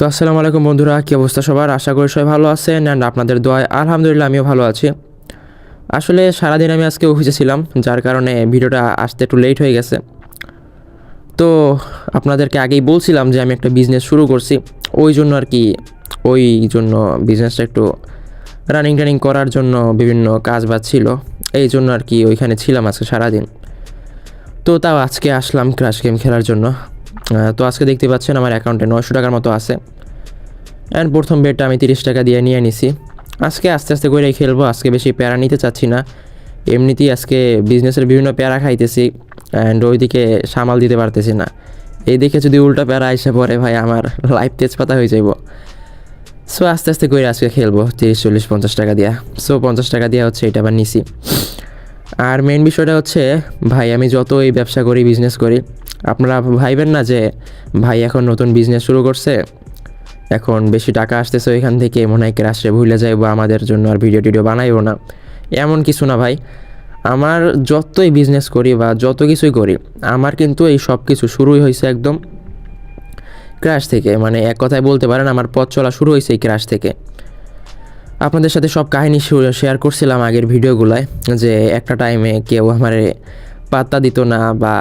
তো আসসালামু আলাইকুম বন্ধুরা, কী অবস্থা সবার? আশা করি সবাই ভালো আছেন অ্যান্ড আপনাদের দোয়ায় আলহামদুলিল্লাহ আমিও ভালো আছি। আসলে সারাদিন আমি আজকে অফিসে ছিলাম, যার কারণে ভিডিওটা আসতে একটু লেট হয়ে গেছে। তো আপনাদেরকে আগেই বলছিলাম যে আমি একটা বিজনেস শুরু করছি, ওই জন্য বিজনেসটা একটু রানিং করার জন্য বিভিন্ন কাজ বাজ ছিল, এই জন্য ওইখানে ছিলাম আজকে সারাদিন। তো তাও আজকে আসলাম ক্র্যাশ গেম খেলার জন্য। তো আজকে দেখতে পাচ্ছেন আমার অ্যাকাউন্টে 900 টাকার মতো আছে অ্যান্ড প্রথম বেডটা আমি 30 টাকা দিয়ে নিয়ে নিছি। আজকে আস্তে আস্তে করেই খেলবো, আজকে বেশি প্যারা নিতে চাচ্ছি না। এমনিতেই আজকে বিজনেসের বিভিন্ন প্যারা খাইতেছি অ্যান্ড ওইদিকে সামাল দিতে পারতেছি না। এই দিকে যদি উল্টা প্যারা এসে পড়ে ভাই, আমার লাইফ তেজপাতা হয়ে যাইব। সো আস্তে আস্তে করে আজকে খেলবো 30, 40, 50 টাকা দিয়া। সো 50 টাকা দিয়া হচ্ছে এটা আবার নিছি। আর মেন বিষয়টা হচ্ছে ভাই, আমি যত এই ব্যবসা করি, বিজনেস করি, আপনারা ভাইবেন না যে ভাই এখন নতুন বিজনেস শুরু করছে, এখন বেশি টাকা আসতেছে ওইখান থেকে মনে হয় ক্রাশে ভুলে যাইবো, আমাদের জন্য আর ভিডিও টিডিও বানাইবো না। এমন কিছু না ভাই, আমার যতই বিজনেস করি বা যত কিছুই করি, আমার কিন্তু এই সব কিছু শুরুই হয়েছে একদম ক্র্যাশ থেকে। মানে এক কথায় বলতে পারেন আমার পথ চলা শুরু হয়েছে এই ক্র্যাশ থেকে। আপনাদের সাথে সব কাহিনী শেয়ার করছিলাম আগের ভিডিওগুলায়, যে একটা টাইমে কেউ আমার পাত্তা দিত না বা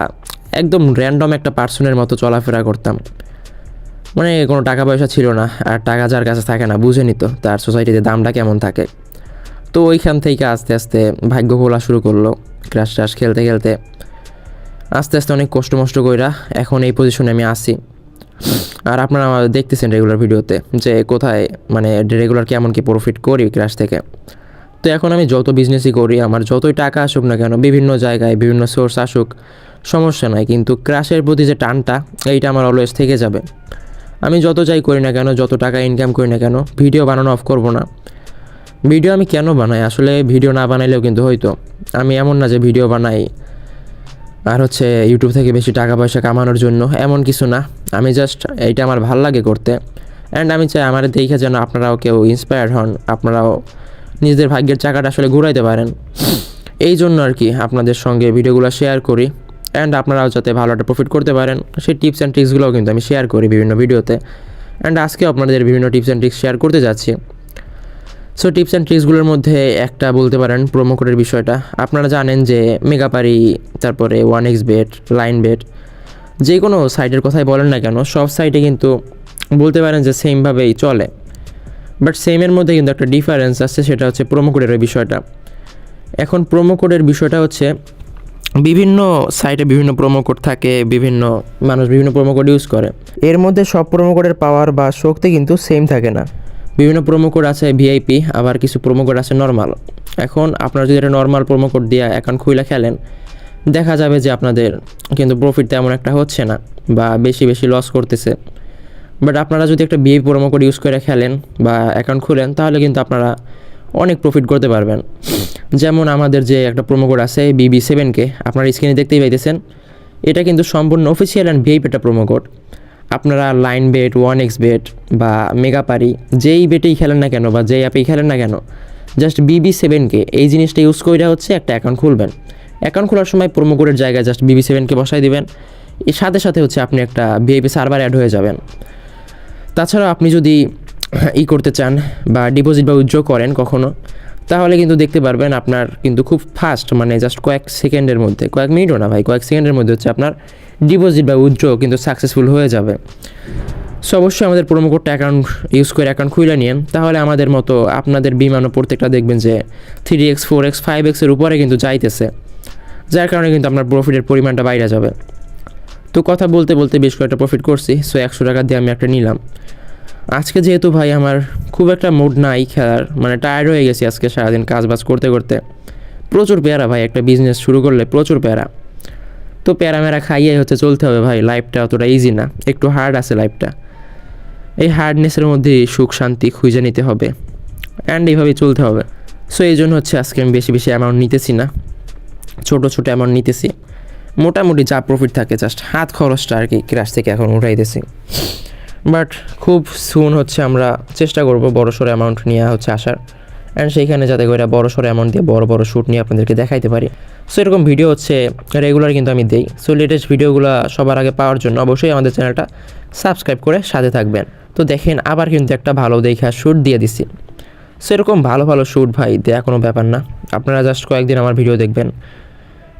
একদম র্যান্ডম একটা পার্সনের মতো চলাফেরা করতাম। মানে কোনো টাকা পয়সা ছিল না, আর টাকা যার কাছে থাকে না বুঝে নিত তার সোসাইটিতে দামটা কেমন থাকে। তো ওইখান থেকে আস্তে আস্তে ভাগ্য খোলা শুরু করলো। ক্র্যাশ ট্যাশ খেলতে খেলতে আস্তে আস্তে অনেক কষ্ট কইরা এখন এই পজিশনে আমি আসি। আর আপনারা দেখতেছেন রেগুলার ভিডিওতে যে কোথায় মানে রেগুলার কেমন কি প্রফিট করি ক্র্যাশ থেকে। তো এখন আমি যত বিজনেসই করি, আমার যতই টাকা আসুক না কেন, বিভিন্ন জায়গায় বিভিন্ন সোর্স আসুক, সমস্যা নাই, কিন্তু ক্র্যাশের প্রতি যে টানটা, এইটা আমার অলওয়েজ থেকে যাবে। আমি যত যাই করি না কেন, যত টাকা ইনকাম করি না কেন, ভিডিও বানানো অফ করব না। ভিডিও আমি কেন বানাই? আসলে ভিডিও না বানাইলেও কিন্তু হয়তো, আমি এমন না যে ভিডিও বানাই আর হচ্ছে ইউটিউব থেকে বেশি টাকা পয়সা কামানোর জন্য, এমন কিছু না। আমি জাস্ট এইটা আমার ভাল লাগে করতে অ্যান্ড আমি চাই আমার দেখে যেন আপনারাও কেউ ইন্সপায়ার্ড হন, আপনারাও নিজেদের ভাগ্যের চাকাটা আসলে ঘুরাইতে পারেন। এই জন্য আপনাদের সঙ্গে ভিডিওগুলো শেয়ার করি অ্যান্ড আপনারাও যাতে ভালো একটা প্রফিট করতে পারেন, সেই টিপস অ্যান্ড ট্রিক্সগুলোও কিন্তু আমি শেয়ার করি বিভিন্ন ভিডিওতে। অ্যান্ড আজকে আপনাদের বিভিন্ন টিপস অ্যান্ড ট্রিক্স শেয়ার করতে যাচ্ছি। সো টিপস অ্যান্ড ট্রিক্সগুলোর মধ্যে একটা বলতে পারেন প্রোমো কোডের বিষয়টা। আপনারা জানেন যে মেগাপারি, তারপরে 1xBet, লাইনবেট, যে কোনো সাইটের কথাই বলেন না কেন, সব সাইটে কিন্তু বলতে পারেন যে সেমভাবেই চলে। বাট সেমের মধ্যে কিন্তু একটা ডিফারেন্স আছে, সেটা হচ্ছে প্রোমো কোডের ওই বিষয়টা। এখন প্রোমো কোডের বিষয়টা হচ্ছে বিভিন্ন সাইটে বিভিন্ন প্রোমো কোড থাকে, বিভিন্ন মানুষ বিভিন্ন প্রোমো কোড ইউজ করে। এর মধ্যে সব প্রোমো কোডের পাওয়ার বা শক্তি কিন্তু সেম থাকে না। বিভিন্ন প্রোমো কোড আছে ভিআইপি, আবার কিছু প্রোমো কোড আছে নর্মাল। এখন আপনারা যদি একটা নর্মাল প্রোমো কোড দিয়ে অ্যাকাউন্ট খুলে খেলেন, দেখা যাবে যে আপনাদের কিন্তু প্রফিট তেমন একটা হচ্ছে না বা বেশি লস করতেছে। বাট আপনারা যদি একটা ভিআইপি প্রোমো কোড ইউজ করে খেলেন বা অ্যাকাউন্ট খুলেন, তাহলে কিন্তু আপনারা অনেক প্রফিট করতে পারবেন। যেমন আমাদের যে একটা প্রোমো কোড আছে BB7K, আপনারা স্ক্রিনে দেখতেই পাইতেছেন, এটা কিন্তু সম্পূর্ণ অফিসিয়াল অ্যান্ড ভিআইপি একটা প্রোমো কোড। আপনারা লাইনবেট, 1xBet বা মেগাপারি যেই বেটেই খেলেন না কেন বা যেই অ্যাপেই খেলেন না কেন, জাস্ট BB7K এই জিনিসটা ইউজ করে হচ্ছে একটা অ্যাকাউন্ট খুলবেন। অ্যাকাউন্ট খোলার সময় প্রোমো কোডের জায়গায় জাস্ট BB7K বসাই দিবেন, এর সাথে সাথে হচ্ছে আপনি একটা ভিআইপি সার্ভার অ্যাড হয়ে যাবেন। তাছাড়া আপনি যদি করতে চান বা ডিপোজিট বা উইথড্র করেন কখনো, তাহলে কিন্তু দেখতে পারবেন আপনার কিন্তু খুব ফাস্ট, মানে জাস্ট কয়েক সেকেন্ডের মধ্যে, কয়েক মিনিটও না ভাই, কয়েক সেকেন্ডের মধ্যে হচ্ছে আপনার ডিপোজিট বা উইথড্র কিন্তু সাকসেসফুল হয়ে যাবে। সো অবশ্যই আমাদের প্রোমো কোডটা অ্যাকাউন্ট ইউজ করে অ্যাকাউন্ট খুলে নিন, তাহলে আমাদের মতো আপনাদের বিমানও প্রত্যেকটা দেখবেন যে 3x, 4x, 5x এর উপরে কিন্তু যাইতেছে, যার কারণে কিন্তু আপনার প্রফিটের পরিমাণটা বাইরে যাবে। তো কথা বলতে বলতে বেশ কয়েকটা প্রফিট করছি। সো 100 টাকা দিয়ে আমি একটা নিলাম। আজকে যেহেতু ভাই আমার খুব একটা মুড নাই খেলার, মানে টায়ার্ড হয়ে গেছি আজকে সারাদিন কাজবাজ করতে করতে, প্রচুর প্যারা ভাই, একটা বিজনেস শুরু করলে প্রচুর প্যারা। তো প্যারা খাইয়ে হচ্ছে চলতে হবে ভাই, লাইফটা অতটা ইজি না, একটু হার্ড আছে লাইফটা। এই হার্ডনেসের মধ্যে সুখ শান্তি খুঁজে নিতে হবে অ্যান্ড এইভাবেই চলতে হবে। সো এই জন্য হচ্ছে আজকে আমি বেশি অ্যামাউন্ট নিতেছি না, ছোটো অ্যামাউন্ট নিতেছি। মোটামুটি যা প্রফিট থাকে জাস্ট হাত খরচটা ক্র্যাশ থেকে এখন উঠাইতেছি। বাট খুব সুন হচ্ছে আমরা চেষ্টা করব বড়সড় অ্যামাউন্ট নিয়ে হচ্ছে আসার অ্যান্ড সেইখানে যাতে করে বড় সড়ো অ্যামাউন্ট দিয়ে বড় বড় শ্যুট নিয়ে আপনাদেরকে দেখাইতে পারি। সো এরকম ভিডিও হচ্ছে রেগুলার কিন্তু আমি দিই। সো লেটেস্ট ভিডিওগুলো সবার আগে পাওয়ার জন্য অবশ্যই আমাদের চ্যানেলটা সাবস্ক্রাইব করে সাথে থাকবেন। তো দেখেন আবার কিন্তু একটা ভালো দেখা শ্যুট দিয়ে দিছি। সো এরকম ভালো ভালো শ্যুট ভাই দেয়া কোনো ব্যাপার না, আপনারা জাস্ট কয়েকদিন আমার ভিডিও দেখবেন,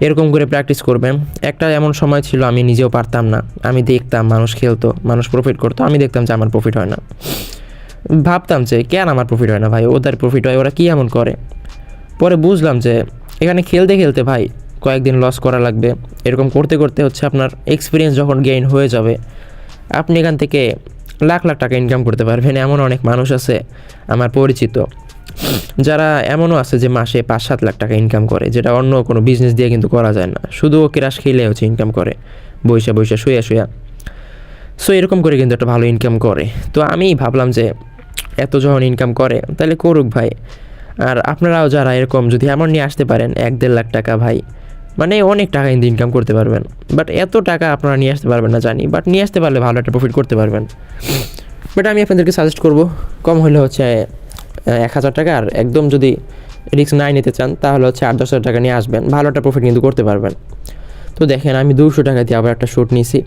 এরকম করে প্র্যাকটিস করবেন। একটা এমন সময় ছিল আমি নিজেও পারতাম না, আমি দেখতাম মানুষ খেলতো, মানুষ প্রফিট করতো, আমি দেখতাম যে আমার প্রফিট হয় না, ভাবতাম যে কেন আমার প্রফিট হয় না ভাই, ওদের প্রফিট হয়, ওরা কী এমন করে। পরে বুঝলাম যে এখানে খেলতে খেলতে ভাই কয়েকদিন লস করা লাগবে, এরকম করতে করতে হচ্ছে আপনার এক্সপিরিয়েন্স যখন গেইন হয়ে যাবে আপনি এখান থেকে লাখ লাখ টাকা ইনকাম করতে পারবেন। এমন অনেক মানুষ আছে আমার পরিচিত যারা এমনও আছে যে মাসে 5-7 লাখ টাকা ইনকাম করে, যেটা অন্য কোনো বিজনেস দিয়ে কিন্তু করা যায় না, শুধু ক্রাশ খেলে হচ্ছে ইনকাম করে বইসা বইসা শুয়া শুয়া। সো এরকম করে কিন্তু একটা ভালো ইনকাম করে। তো আমি ভাবলাম যে এত যখন ইনকাম করে তাহলে করুক ভাই। আর আপনারাও যারা এরকম যদি এমন নিয়ে আসতে পারেন 1-1.5 লাখ টাকা ভাই, মানে অনেক টাকা কিন্তু ইনকাম করতে পারবেন। বাট এত টাকা আপনারা নিয়ে আসতে পারবেন না জানি, বাট নিয়ে আসতে পারলে ভালো একটা প্রফিট করতে পারবেন। বাট আমি আপনাদেরকে সাজেস্ট করব কম হলে হচ্ছে 1,000 টাকা, আর একদম যদি রিস্ক নাই নিতে চান তাহলে হচ্ছে 8-10 হাজার টাকা নিয়ে আসবেন, ভালো একটা প্রফিট কিন্তু করতে পারবেন। তো দেখেন আমি 200 টাকা দিয়ে আবার একটা শ্যুট নিয়েছি,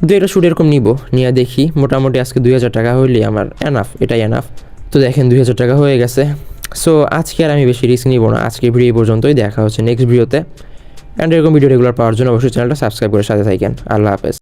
2টা শ্যুট এরকম নিয়ে দেখি মোটামুটি আজকে 2,000 টাকা হইলে আমার এনাফ, এটাই এনাফ। তো দেখেন 2,000 টাকা হয়ে গেছে। সো আজকে আর আমি বেশি রিস্ক নিব না, আজকে ভিডিও পর্যন্তই, দেখা হচ্ছে নেক্সট ভিডিওতে। অ্যান্ড এরকম ভিডিও রেগুলার পাওয়ার জন্য অবশ্যই চ্যানেলটা সাবস্ক্রাইব করে সাথে থাকেন। আল্লাহ হাফেজ।